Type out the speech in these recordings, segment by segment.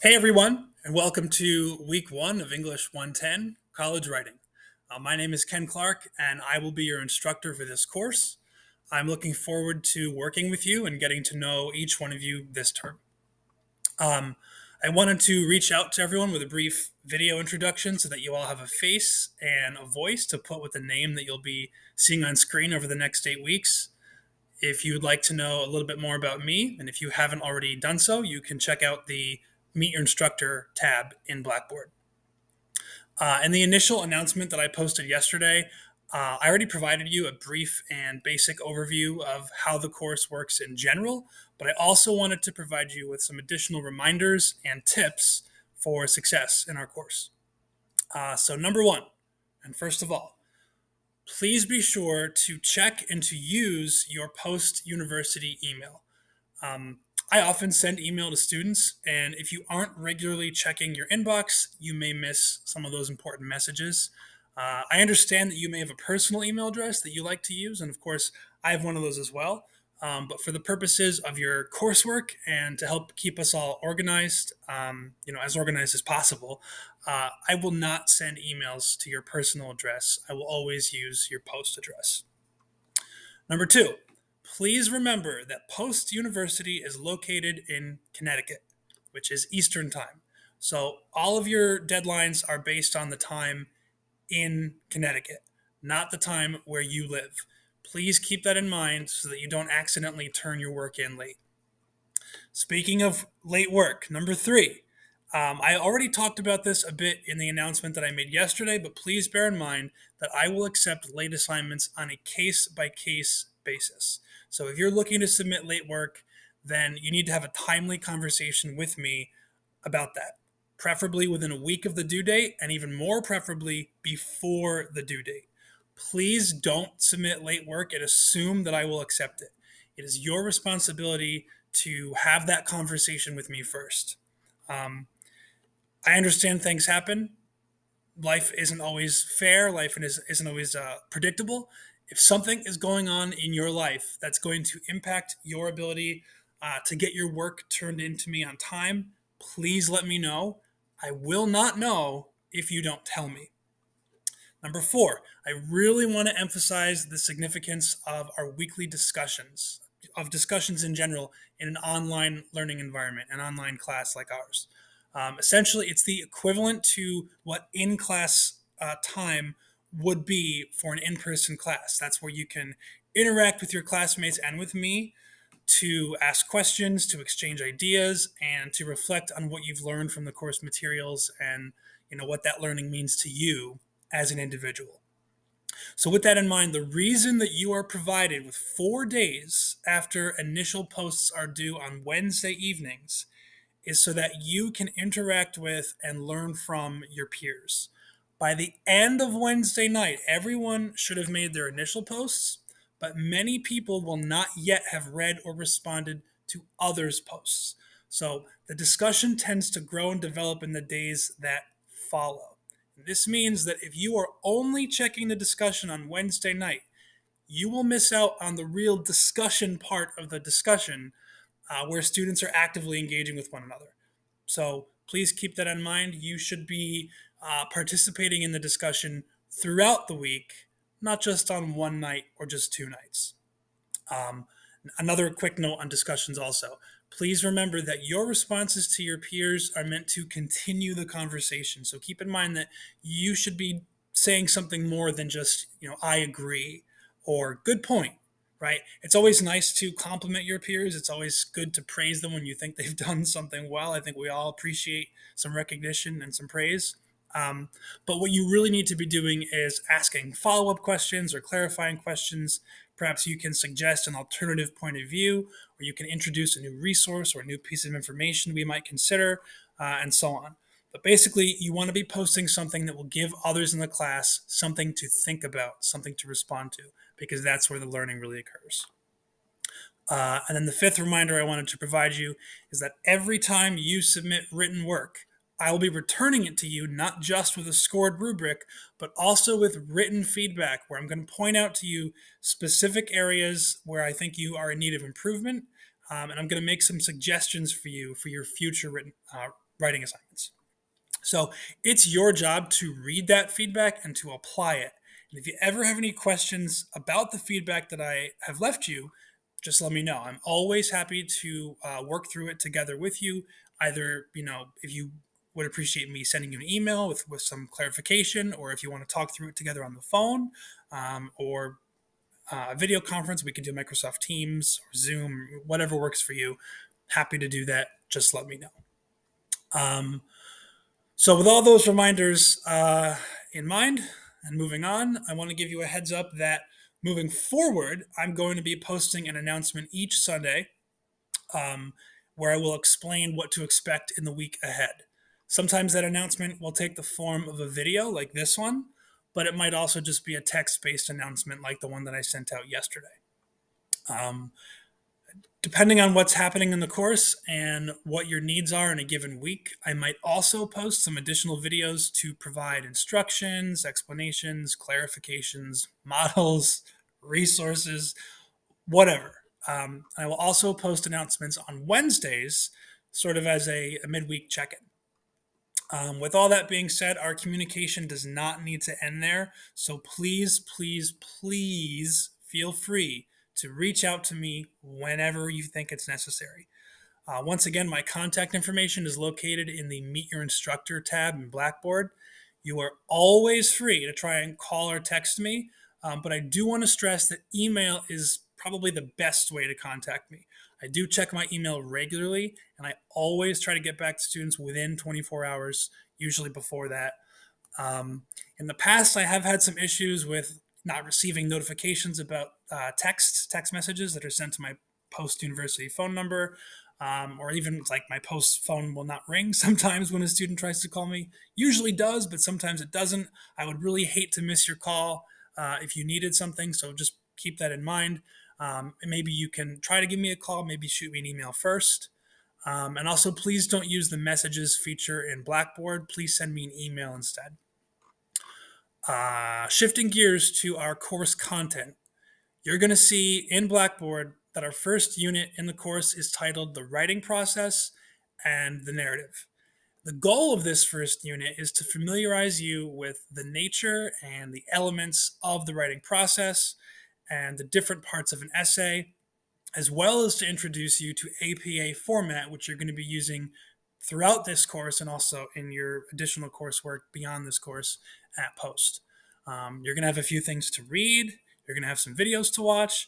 Hey everyone, and welcome to week one of English 110 College Writing. My name is Ken Clark, and I will be your instructor for this course. I'm looking forward to working with you and getting to know each one of you this term. Um, I wanted to reach out to everyone with a brief video introduction so that you all have a face and a voice to put with the name that you'll be seeing on screen over the next 8 weeks. If you'd like to know a little bit more about me, and if you haven't already done so, you can check out the Meet Your Instructor tab in Blackboard. In the initial announcement that I posted yesterday, I already provided you a brief and basic overview of how the course works in general, but I also wanted to provide you with some additional reminders and tips for success in our course. So, number one, and first of all, please be sure to check and to use your post university email. Um, I often send email to students, and if you aren't regularly checking your inbox, you may miss some of those important messages. I understand that you may have a personal email address that you like to use, and of course, I have one of those as well. But for the purposes of your coursework and to help keep us all organized, as organized as possible, I will not send emails to your personal address. I will always use your post address. Number two, please remember that Post University is located in Connecticut, which is Eastern Time. So all of your deadlines are based on the time in Connecticut, not the time where you live. Please keep that in mind so that you don't accidentally turn your work in late. Speaking of late work, number three, I already talked about this a bit in the announcement that I made yesterday, but please bear in mind that I will accept late assignments on a case by case basis. So if you're looking to submit late work, then you need to have a timely conversation with me about that, preferably within a week of the due date, and even more preferably before the due date. Please don't submit late work and assume that I will accept it. It is your responsibility to have that conversation with me first. Um, I understand things happen. Life isn't always fair. Life isn't always predictable. If something is going on in your life that's going to impact your ability to get your work turned into me on time, please let me know. I will not know if you don't tell me. Number four, I really want to emphasize the significance of our weekly discussions, of discussions in general in an online learning environment, an online class like ours. Essentially, it's the equivalent to what in class time would be for an in person class. That's where you can interact with your classmates and with me to ask questions, to exchange ideas, and to reflect on what you've learned from the course materials and what that learning means to you as an individual. So, with that in mind, the reason that you are provided with 4 days after initial posts are due on Wednesday evenings is so that you can interact with and learn from your peers. By the end of Wednesday night, everyone should have made their initial posts, but many people will not yet have read or responded to others' posts. So the discussion tends to grow and develop in the days that follow. This means that if you are only checking the discussion on Wednesday night, you will miss out on the real discussion part of the discussion where students are actively engaging with one another. So please keep that in mind. You should be participating in the discussion throughout the week, not just on one night or just 2 nights. Um, Another quick note on discussions also. Please remember that your responses to your peers are meant to continue the conversation. So keep in mind that you should be saying something more than just, I agree or good point, right? It's always nice to compliment your peers. It's always good to praise them when you think they've done something well. I think we all appreciate some recognition and some praise. Um, but what you really need to be doing is asking follow up questions or clarifying questions. Perhaps you can suggest an alternative point of view, or you can introduce a new resource or a new piece of information we might consider, and so on. But basically, you want to be posting something that will give others in the class something to think about, something to respond to, because that's where the learning really occurs. And then the fifth reminder I wanted to provide you is that every time you submit written work, I will be returning it to you not just with a scored rubric, but also with written feedback where I'm going to point out to you specific areas where I think you are in need of improvement. And I'm going to make some suggestions for you for your future writing assignments. So it's your job to read that feedback and to apply it. And if you ever have any questions about the feedback that I have left you, just let me know. I'm always happy to work through it together with you. Either, if you would appreciate me sending you an email with some clarification, or if you want to talk through it together on the phone, or a video conference, we can do Microsoft Teams or Zoom, whatever works for you. Happy to do that. Just let me know. So, with all those reminders in mind and moving on, I want to give you a heads up that moving forward, I'm going to be posting an announcement each Sunday um, where I will explain what to expect in the week ahead. Sometimes that announcement will take the form of a video like this one, but it might also just be a text based announcement like the one that I sent out yesterday. Um, Depending on what's happening in the course and what your needs are in a given week, I might also post some additional videos to provide instructions, explanations, clarifications, models, resources, whatever. I will also post announcements on Wednesdays, sort of as a midweek check in. With all that being said, our communication does not need to end there. So please, please, please feel free to reach out to me whenever you think it's necessary. Once again, my contact information is located in the Meet Your Instructor tab in Blackboard. You are always free to try and call or text me, but I do want to stress that email is probably the best way to contact me. I do check my email regularly, and I always try to get back to students within 24 hours, usually before that. Um, in the past, I have had some issues with not receiving notifications about text messages that are sent to my post university phone number, or even like my post phone will not ring sometimes when a student tries to call me. Usually does, but sometimes it doesn't. I would really hate to miss your call if you needed something, so just keep that in mind. And maybe you can try to give me a call, maybe shoot me an email first. And also, please don't use the messages feature in Blackboard. Please send me an email instead. Shifting gears to our course content, you're going to see in Blackboard that our first unit in the course is titled The Writing Process and the Narrative. The goal of this first unit is to familiarize you with the nature and the elements of the writing process and the different parts of an essay, as well as to introduce you to APA format, which you're going to be using throughout this course and also in your additional coursework beyond this course at Post. You're going to have a few things to read, you're going to have some videos to watch,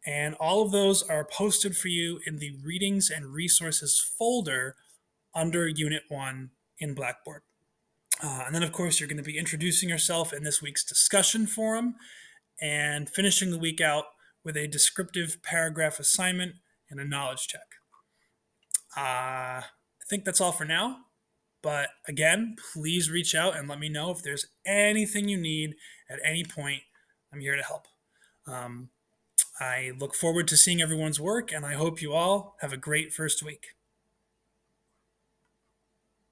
and all of those are posted for you in the Readings and Resources folder under Unit 1 in Blackboard. And then, of course, you're going to be introducing yourself in this week's discussion forum and finishing the week out with a descriptive paragraph assignment and a knowledge check. I think that's all for now. But again, please reach out and let me know if there's anything you need at any point. I'm here to help. I look forward to seeing everyone's work, and I hope you all have a great first week.